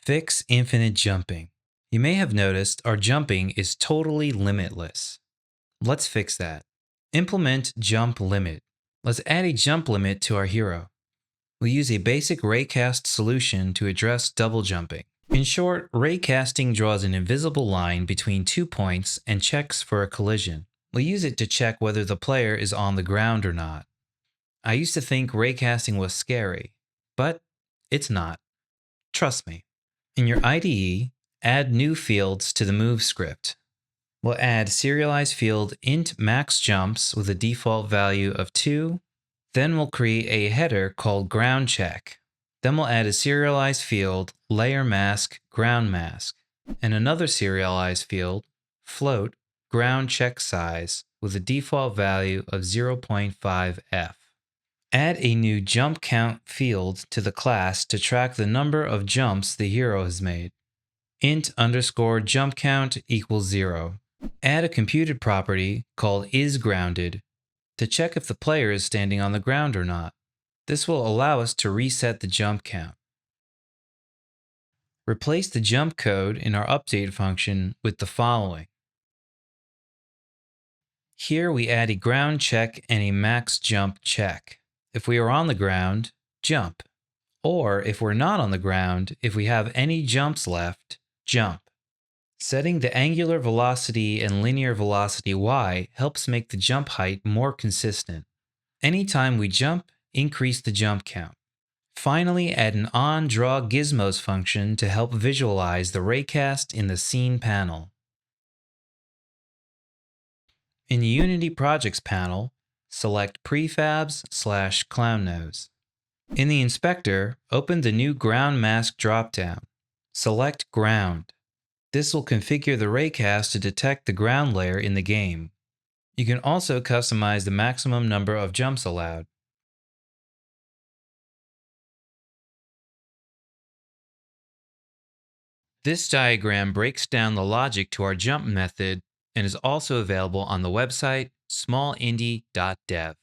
Fix infinite jumping. You may have noticed our jumping is totally limitless. Let's fix that. Implement jump limit. Let's add a jump limit to our hero. We'll use a basic raycast solution to address double jumping. In short, raycasting draws an invisible line between 2 points and checks for a collision. We'll use it to check whether the player is on the ground or not. I used to think raycasting was scary, but it's not. Trust me. In your IDE, add new fields to the move script. We'll add serialized field int max jumps with a default value of 2. Then we'll create a header called ground check. Then we'll add a serialized field LayerMask ground mask and another serialized field float ground check size with a default value of 0.5f. Add a new jump count field to the class to track the number of jumps the hero has made. Int underscore jump count equals 0. Add a computed property called isGrounded to check if the player is standing on the ground or not. This will allow us to reset the jump count. Replace the jump code in our update function with the following. Here we add a ground check and a max jump check. If we are on the ground, jump. Or if we're not on the ground, if we have any jumps left, jump. Setting the angular velocity and linear velocity y helps make the jump height more consistent. Anytime we jump, increase the jump count. Finally, add an OnDrawGizmos function to help visualize the raycast in the scene panel. In the Unity Projects panel, select Prefabs/Clown Nose. In the inspector, open the new Ground Mask dropdown. Select Ground. This will configure the raycast to detect the ground layer in the game. You can also customize the maximum number of jumps allowed. This diagram breaks down the logic to our jump method and is also available on the website smallindie.dev.